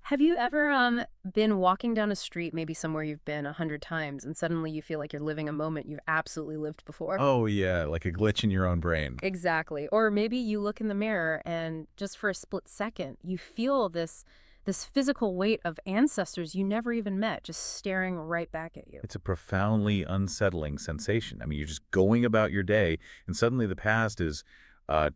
Have you ever been walking down a street, maybe somewhere you've been 100 times, and suddenly you feel like you're living a moment you've absolutely lived before? Oh, yeah, like a glitch in your own brain. Exactly. Or maybe you look in the mirror and just for a split second, you feel this physical weight of ancestors you never even met just staring right back at you. It's a profoundly unsettling sensation. I mean, you're just going about your day, and suddenly the past is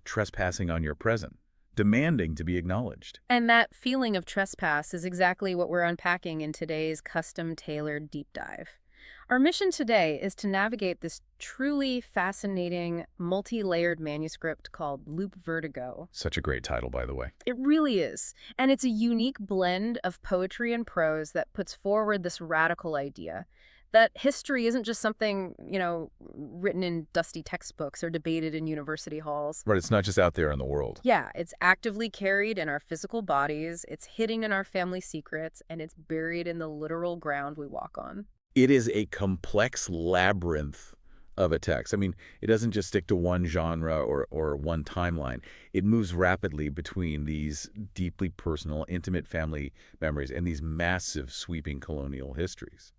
trespassing on your present, demanding to be acknowledged. And that feeling of trespass is exactly what we're unpacking in today's custom-tailored deep dive. Our mission today is to navigate this truly fascinating, multi-layered manuscript called Loop Vertigo. Such a great title, by the way. It really is. And it's a unique blend of poetry and prose that puts forward this radical idea that history isn't just something, written in dusty textbooks or debated in university halls. Right, it's not just out there in the world. Yeah, it's actively carried in our physical bodies, it's hidden in our family secrets, and it's buried in the literal ground we walk on. It is a complex labyrinth of a text. I mean, it doesn't just stick to one genre or one timeline. It moves rapidly between these deeply personal, intimate family memories and these massive, sweeping colonial histories.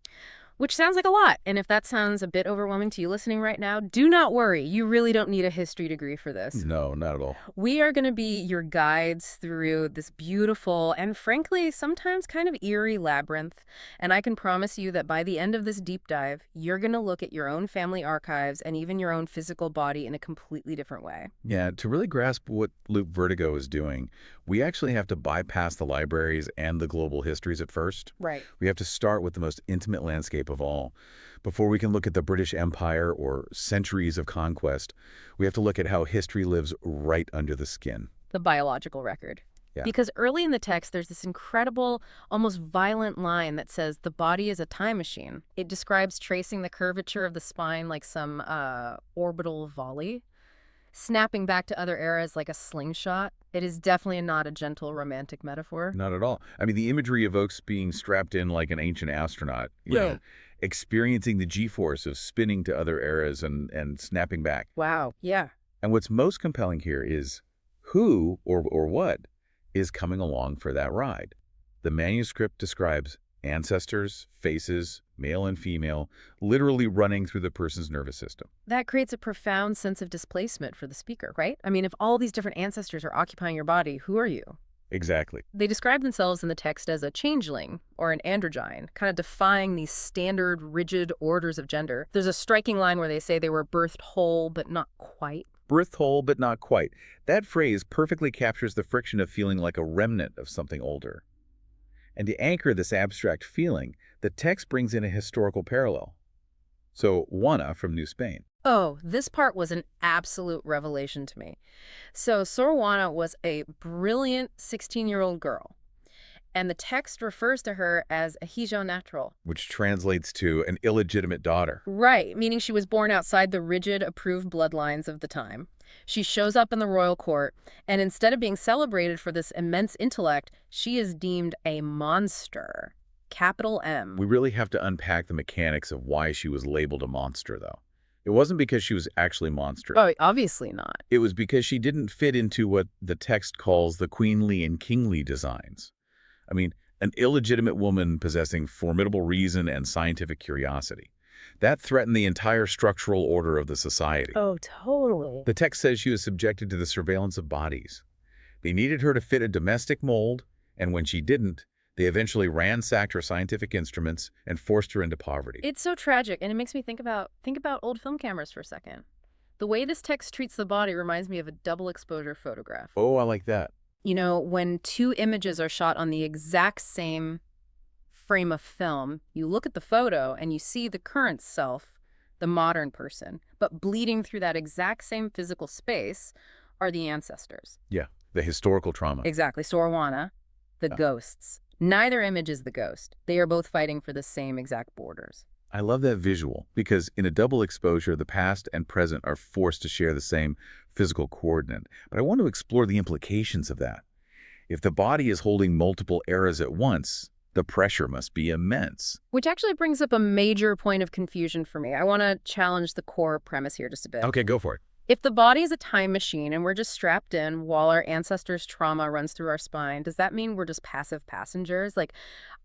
Which sounds like a lot. And if that sounds a bit overwhelming to you listening right now, do not worry. You really don't need a history degree for this. No, not at all. We are going to be your guides through this beautiful and frankly, sometimes kind of eerie labyrinth. And I can promise you that by the end of this deep dive, you're going to look at your own family archives and even your own physical body in a completely different way. Yeah, to really grasp what Loop Vertigo is doing, we actually have to bypass the libraries and the global histories at first. Right. We have to start with the most intimate landscape of all. Before we can look at the British Empire or centuries of conquest, we have to look at how history lives right under the skin. The biological record. Yeah. Because early in the text, there's this incredible, almost violent line that says the body is a time machine. It describes tracing the curvature of the spine like some orbital volley, snapping back to other eras like a slingshot. It is definitely not a gentle romantic metaphor. Not at all. I mean, the imagery evokes being strapped in like an ancient astronaut, experiencing the G-force of spinning to other eras and snapping back. Wow. Yeah. And what's most compelling here is who or what is coming along for that ride. The manuscript describes ancestors, faces, male and female, literally running through the person's nervous system. That creates a profound sense of displacement for the speaker, right? I mean, if all these different ancestors are occupying your body, who are you? Exactly. They describe themselves in the text as a changeling or an androgyne, kind of defying these standard, rigid orders of gender. There's a striking line where they say they were birthed whole, but not quite. Birthed whole, but not quite. That phrase perfectly captures the friction of feeling like a remnant of something older. And to anchor this abstract feeling, the text brings in a historical parallel. So, Juana from New Spain. Oh, this part was an absolute revelation to me. So Sor Juana was a brilliant 16-year-old girl, and the text refers to her as a hijo natural. Which translates to an illegitimate daughter. Right, meaning she was born outside the rigid, approved bloodlines of the time. She shows up in the royal court, and instead of being celebrated for this immense intellect, she is deemed a monster. Capital M. We really have to unpack the mechanics of why she was labeled a monster, though. It wasn't because she was actually monstrous. Oh, obviously not. It was because she didn't fit into what the text calls the queenly and kingly designs. I mean, an illegitimate woman possessing formidable reason and scientific curiosity. That threatened the entire structural order of the society. Oh, totally. The text says she was subjected to the surveillance of bodies. They needed her to fit a domestic mold, and when she didn't, they eventually ransacked her scientific instruments and forced her into poverty. It's so tragic, and it makes me think about old film cameras for a second. The way this text treats the body reminds me of a double exposure photograph. Oh, I like that. You know, when two images are shot on the exact same frame of film, you look at the photo and you see the current self, the modern person, but bleeding through that exact same physical space are the ancestors. Yeah, the historical trauma. Exactly. Sor Juana, the ghosts. Neither image is the ghost. They are both fighting for the same exact borders. I love that visual because in a double exposure, the past and present are forced to share the same physical coordinate. But I want to explore the implications of that. If the body is holding multiple eras at once, the pressure must be immense. Which actually brings up a major point of confusion for me. I want to challenge the core premise here just a bit. Okay, go for it. If the body is a time machine and we're just strapped in while our ancestors' trauma runs through our spine, does that mean we're just passive passengers? Like,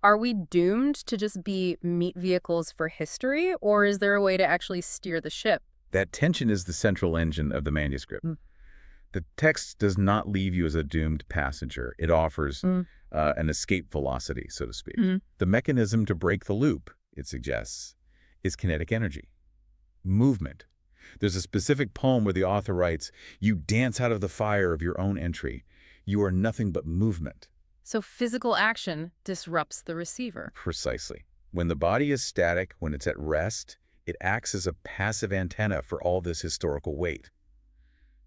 are we doomed to just be meat vehicles for history, or is there a way to actually steer the ship? That tension is the central engine of the manuscript. The text does not leave you as a doomed passenger. It offers an escape velocity, so to speak. Mm-hmm. The mechanism to break the loop, it suggests, is kinetic energy, movement. There's a specific poem where the author writes, "You dance out of the fire of your own entry. You are nothing but movement." So physical action disrupts the receiver. Precisely. When the body is static, when it's at rest, it acts as a passive antenna for all this historical weight.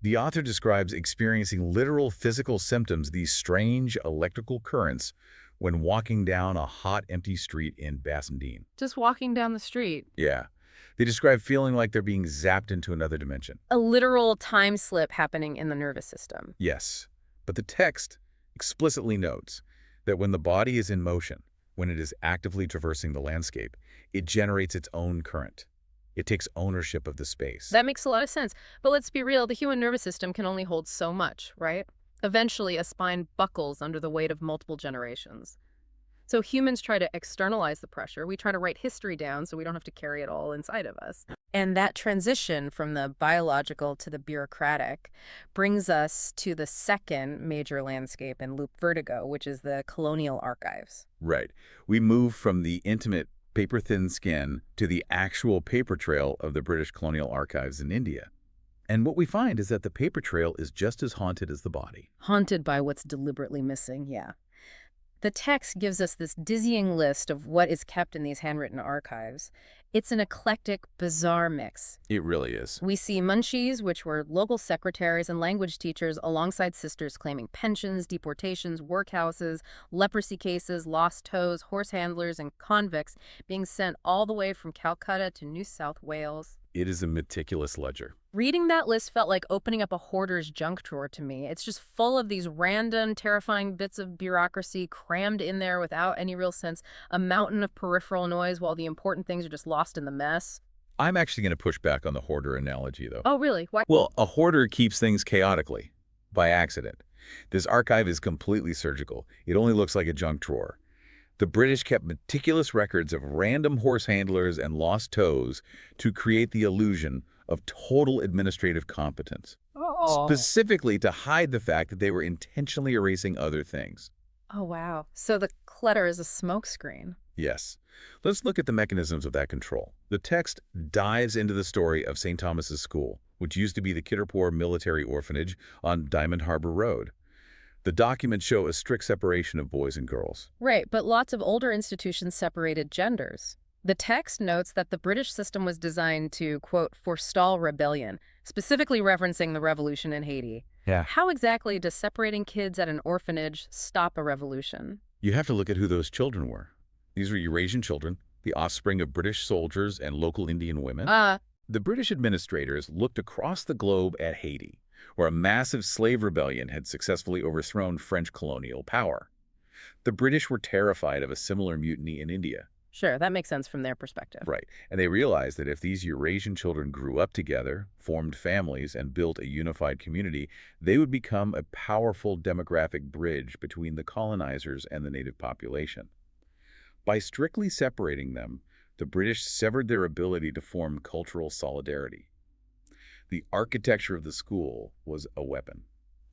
The author describes experiencing literal physical symptoms, these strange electrical currents, when walking down a hot, empty street in Bassendean. Just walking down the street. Yeah. They describe feeling like they're being zapped into another dimension. A literal time slip happening in the nervous system. Yes. But the text explicitly notes that when the body is in motion, when it is actively traversing the landscape, it generates its own current. It takes ownership of the space. That makes a lot of sense. But let's be real, the human nervous system can only hold so much, right? Eventually, a spine buckles under the weight of multiple generations. So humans try to externalize the pressure. We try to write history down so we don't have to carry it all inside of us. And that transition from the biological to the bureaucratic brings us to the second major landscape in Loop Vertigo, which is the colonial archives. Right. We move from the intimate paper-thin skin to the actual paper trail of the British colonial archives in India. And what we find is that the paper trail is just as haunted as the body. Haunted by what's deliberately missing, yeah. The text gives us this dizzying list of what is kept in these handwritten archives. It's an eclectic, bizarre mix. It really is. We see munchies, which were local secretaries and language teachers, alongside sisters claiming pensions, deportations, workhouses, leprosy cases, lost toes, horse handlers, and convicts being sent all the way from Calcutta to New South Wales. It is a meticulous ledger. Reading that list felt like opening up a hoarder's junk drawer to me. It's just full of these random, terrifying bits of bureaucracy crammed in there without any real sense, a mountain of peripheral noise while the important things are just lost in the mess. I'm actually going to push back on the hoarder analogy, though. Oh, really? Why? Well, a hoarder keeps things chaotically, by accident. This archive is completely surgical. It only looks like a junk drawer. The British kept meticulous records of random horse handlers and lost toes to create the illusion of total administrative competence, specifically to hide the fact that they were intentionally erasing other things. Oh, wow. So the clutter is a smokescreen. Yes. Let's look at the mechanisms of that control. The text dives into the story of St. Thomas's School, which used to be the Kitterpore Military Orphanage on Diamond Harbor Road. The documents show a strict separation of boys and girls. Right, but lots of older institutions separated genders. The text notes that the British system was designed to, quote, forestall rebellion, specifically referencing the revolution in Haiti. Yeah. How exactly does separating kids at an orphanage stop a revolution? You have to look at who those children were. These were Eurasian children, the offspring of British soldiers and local Indian women. The British administrators looked across the globe at Haiti, where a massive slave rebellion had successfully overthrown French colonial power. The British were terrified of a similar mutiny in India. Sure, that makes sense from their perspective. Right. And they realized that if these Eurasian children grew up together, formed families, and built a unified community, they would become a powerful demographic bridge between the colonizers and the native population. By strictly separating them, the British severed their ability to form cultural solidarity. The architecture of the school was a weapon.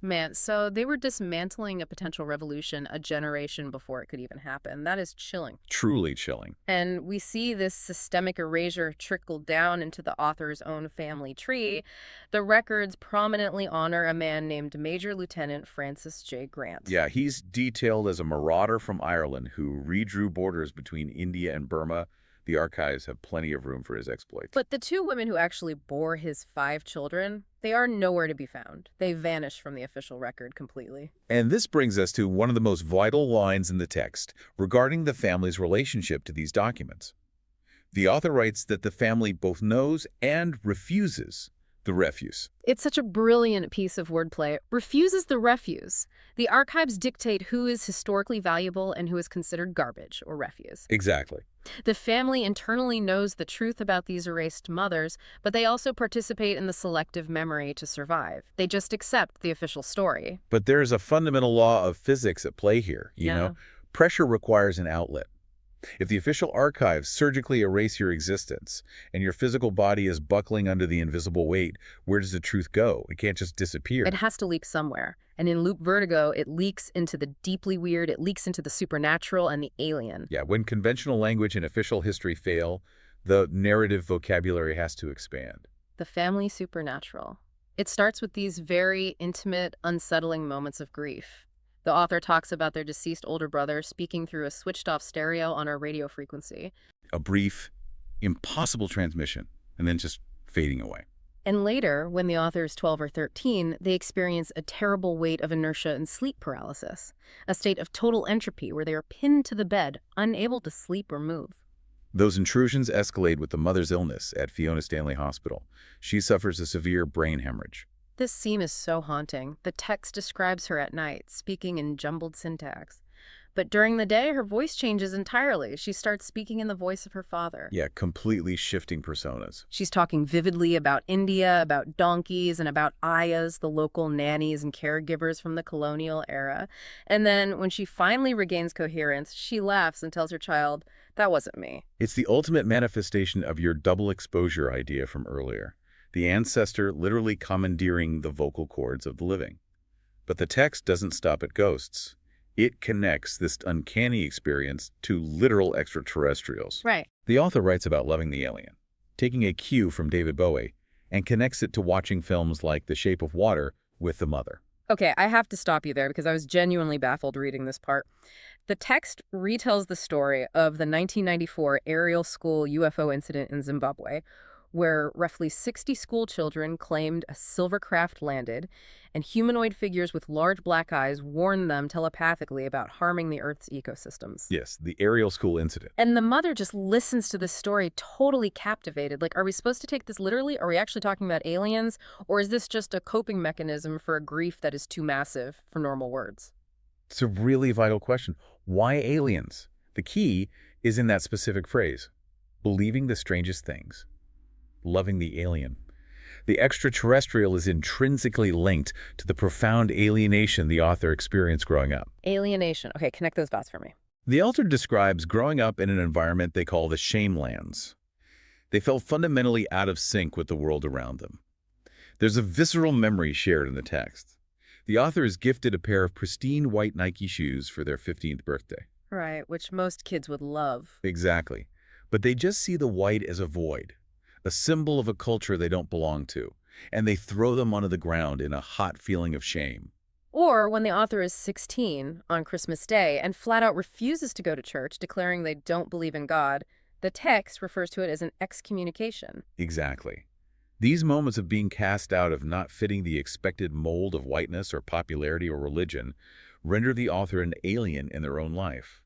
Man, so they were dismantling a potential revolution a generation before it could even happen. That is chilling. Truly chilling. And we see this systemic erasure trickle down into the author's own family tree. The records prominently honor a man named Major Lieutenant Francis J. Grant. Yeah, he's detailed as a marauder from Ireland who redrew borders between India and Burma. The archives have plenty of room for his exploits. But the two women who actually bore his 5 children, they are nowhere to be found. They vanish from the official record completely. And this brings us to one of the most vital lines in the text regarding the family's relationship to these documents. The author writes that the family both knows and refuses The refuse. It's such a brilliant piece of wordplay. Refuses the refuse. The archives dictate who is historically valuable and who is considered garbage or refuse. Exactly. The family internally knows the truth about these erased mothers, but they also participate in the selective memory to survive. They just accept the official story. But there's a fundamental law of physics at play here, you Yeah. know? Pressure requires an outlet. If the official archives surgically erase your existence and your physical body is buckling under the invisible weight, where does the truth go? It can't just It disappear. has to leak somewhere. And in Loop Vertigo, it leaks into the deeply weird, it leaks into the supernatural and the alien. Yeah, when conventional language and official history fail, the narrative vocabulary has to expand. The family supernatural. It starts with these very intimate, unsettling moments of grief. The author talks about their deceased older brother speaking through a switched-off stereo on a radio frequency. A brief, impossible transmission, and then just fading away. And later, when the author is 12 or 13, they experience a terrible weight of inertia and sleep paralysis, a state of total entropy where they are pinned to the bed, unable to sleep or move. Those intrusions escalate with the mother's illness at Fiona Stanley Hospital. She suffers a severe brain hemorrhage. This scene is so haunting. The text describes her at night, speaking in jumbled syntax. But during the day, her voice changes entirely. She starts speaking in the voice of her father. Yeah, completely shifting personas. She's talking vividly about India, about donkeys, and about ayahs, the local nannies and caregivers from the colonial era. And then, when she finally regains coherence, she laughs and tells her child, "That wasn't me." It's the ultimate manifestation of your double exposure idea from earlier. The ancestor literally commandeering the vocal cords of the living. But the text doesn't stop at ghosts. It connects this uncanny experience to literal extraterrestrials. Right. The author writes about loving the alien, taking a cue from David Bowie, and connects it to watching films like The Shape of Water with the mother. Okay, I have to stop you there because I was genuinely baffled reading this part. The text retells the story of the 1994 aerial school UFO incident in Zimbabwe, where roughly 60 school children claimed a silver craft landed, and humanoid figures with large black eyes warned them telepathically about harming the Earth's ecosystems. Yes, the aerial school incident. And the mother just listens to this story totally captivated. Like, are we supposed to take this literally? Are we actually talking about aliens? Or is this just a coping mechanism for a grief that is too massive for normal words? It's a really vital question. Why aliens? The key is in that specific phrase, believing the strangest things, loving the alien. The extraterrestrial is intrinsically linked to the profound alienation the author experienced growing up. Alienation. Okay, connect those dots for me. The author describes growing up in an environment they call the shamelands. They felt fundamentally out of sync with the world around them. There's a visceral memory shared in the text. The author is gifted a pair of pristine white Nike shoes for their 15th birthday. Right, which most kids would love. Exactly. But they just see the white as a void, a symbol of a culture they don't belong to, and they throw them onto the ground in a hot feeling of shame. Or when the author is 16 on Christmas Day and flat out refuses to go to church, declaring they don't believe in God, the text refers to it as an excommunication. Exactly. These moments of being cast out of not fitting the expected mold of whiteness or popularity or religion render the author an alien in their own life.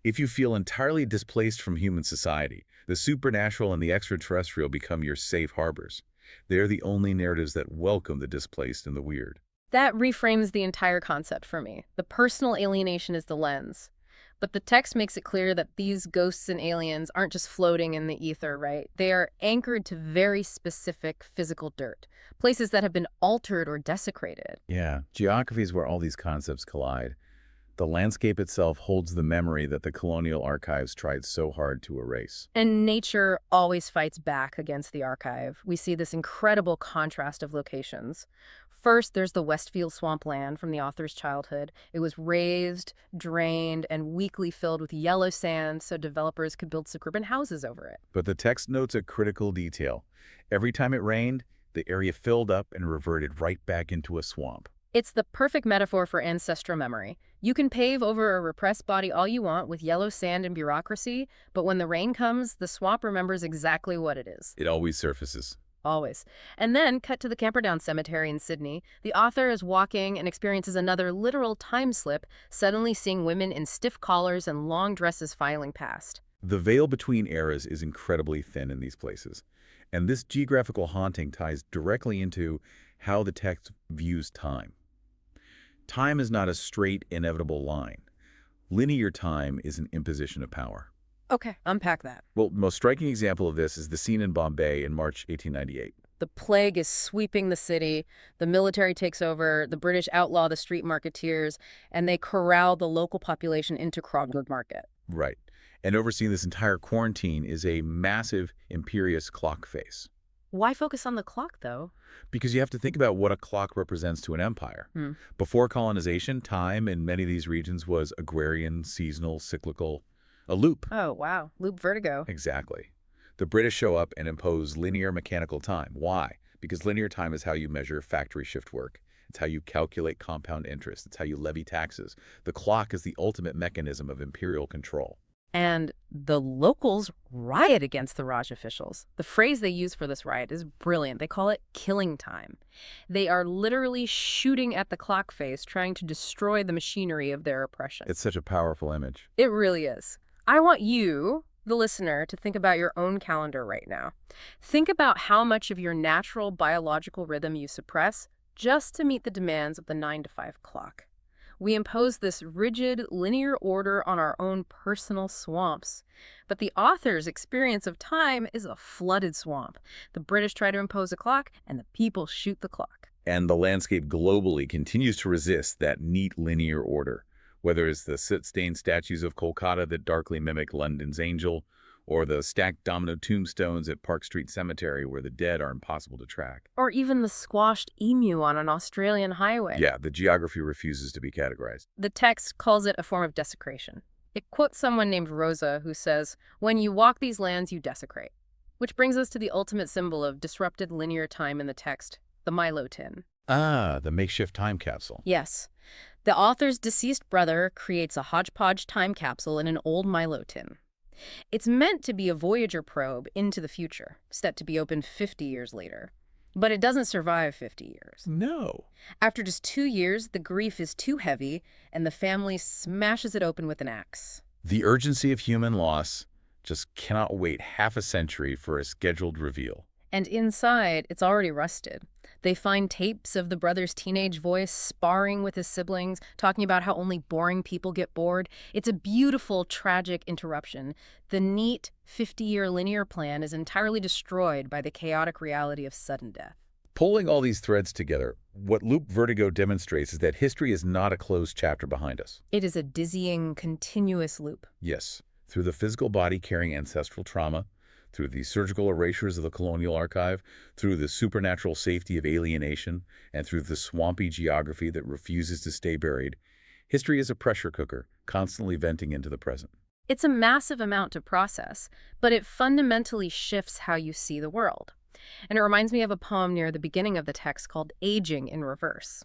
If you feel entirely displaced from human society, the supernatural and the extraterrestrial become your safe harbors. They are the only narratives that welcome the displaced and the weird. That reframes the entire concept for me. The personal alienation is the lens. But the text makes it clear that these ghosts and aliens aren't just floating in the ether, right? They are anchored to very specific physical dirt, places that have been altered or desecrated. Yeah, geography is where all these concepts collide. The landscape itself holds the memory that the colonial archives tried so hard to erase. And nature always fights back against the archive. We see this incredible contrast of locations. First, there's the Westfield swampland from the author's childhood. It was raised, drained, and weakly filled with yellow sand so developers could build suburban houses over it. But the text notes a critical detail. Every time it rained, the area filled up and reverted right back into a swamp. It's the perfect metaphor for ancestral memory. You can pave over a repressed body all you want with yellow sand and bureaucracy, but when the rain comes, the swamp remembers exactly what it is. It always surfaces. Always. And then, cut to the Camperdown Cemetery in Sydney, the author is walking and experiences another literal time slip, suddenly seeing women in stiff collars and long dresses filing past. The veil between eras is incredibly thin in these places. And this geographical haunting ties directly into how the text views time. Time is not a straight, inevitable line. Linear time is an imposition of power. Okay, unpack that. Well, the most striking example of this is the scene in Bombay in March 1898. The plague is sweeping the city, the military takes over, the British outlaw the street marketeers, and they corral the local population into Crogwood Market. Right. And overseeing this entire quarantine is a massive, imperious clock face. Why focus on the clock, though? Because you have to think about what a clock represents to an empire. Hmm. Before colonization, time in many of these regions was agrarian, seasonal, cyclical, a loop. Oh, wow. Loop vertigo. Exactly. The British show up and impose linear mechanical time. Why? Because linear time is how you measure factory shift work. It's how you calculate compound interest. It's how you levy taxes. The clock is the ultimate mechanism of imperial control. And the locals riot against the Raj officials. The phrase they use for this riot is brilliant. They call it killing time. They are literally shooting at the clock face, trying to destroy the machinery of their oppression. It's such a powerful image. It really is. I want you, the listener, to think about your own calendar right now. Think about how much of your natural biological rhythm you suppress just to meet the demands of the 9 to 5 clock. We impose this rigid, linear order on our own personal swamps. But the author's experience of time is a flooded swamp. The British try to impose a clock, and the people shoot the clock. And the landscape globally continues to resist that neat linear order, whether it's the soot-stained statues of Kolkata that darkly mimic London's Angel, or the stacked domino tombstones at Park Street Cemetery where the dead are impossible to track. Or even the squashed emu on an Australian highway. Yeah, the geography refuses to be categorized. The text calls it a form of desecration. It quotes someone named Rosa who says, "When you walk these lands, you desecrate." Which brings us to the ultimate symbol of disrupted linear time in the text, the Milo tin. Ah, the makeshift time capsule. Yes. The author's deceased brother creates a hodgepodge time capsule in an old Milo tin. It's meant to be a Voyager probe into the future, set to be opened 50 years later. But it doesn't survive 50 years. No. After just 2 years, the grief is too heavy, and the family smashes it open with an axe. The urgency of human loss just cannot wait half a century for a scheduled reveal. And inside, it's already rusted. They find tapes of the brother's teenage voice sparring with his siblings, talking about how only boring people get bored. It's a beautiful, tragic interruption. The neat 50-year linear plan is entirely destroyed by the chaotic reality of sudden death. Pulling all these threads together, what Loop Vertigo demonstrates is that history is not a closed chapter behind us. It is a dizzying, continuous loop. Yes, through the physical body carrying ancestral trauma, through the surgical erasures of the colonial archive, through the supernatural safety of alienation, and through the swampy geography that refuses to stay buried, history is a pressure cooker, constantly venting into the present. It's a massive amount to process, but it fundamentally shifts how you see the world. And it reminds me of a poem near the beginning of the text called Aging in Reverse.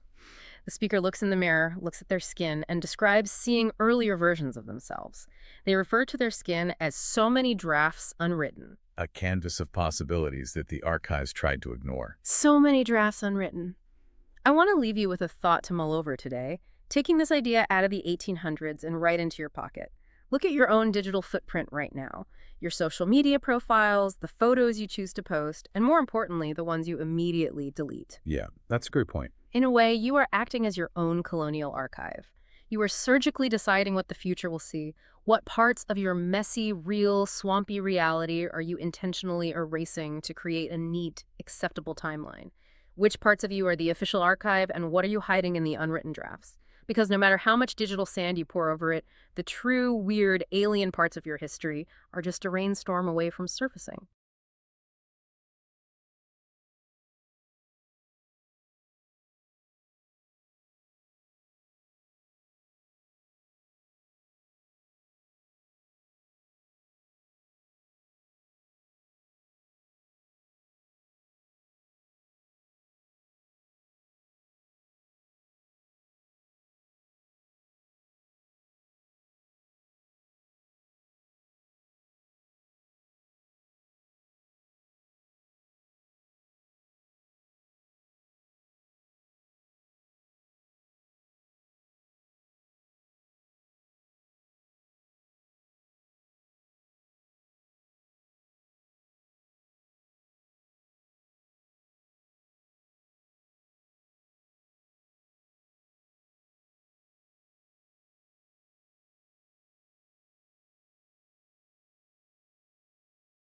The speaker looks in the mirror, looks at their skin, and describes seeing earlier versions of themselves. They refer to their skin as so many drafts unwritten. A canvas of possibilities that the archives tried to ignore. So many drafts unwritten. I want to leave you with a thought to mull over today, taking this idea out of the 1800s and right into your pocket. Look at your own digital footprint right now, your social media profiles, the photos you choose to post, and more importantly, the ones you immediately delete. Yeah, that's a great point. In a way, you are acting as your own colonial archive. You are surgically deciding what the future will see. What parts of your messy, real, swampy reality are you intentionally erasing to create a neat, acceptable timeline? Which parts of you are the official archive, and what are you hiding in the unwritten drafts? Because no matter how much digital sand you pour over it, the true, weird, alien parts of your history are just a rainstorm away from surfacing.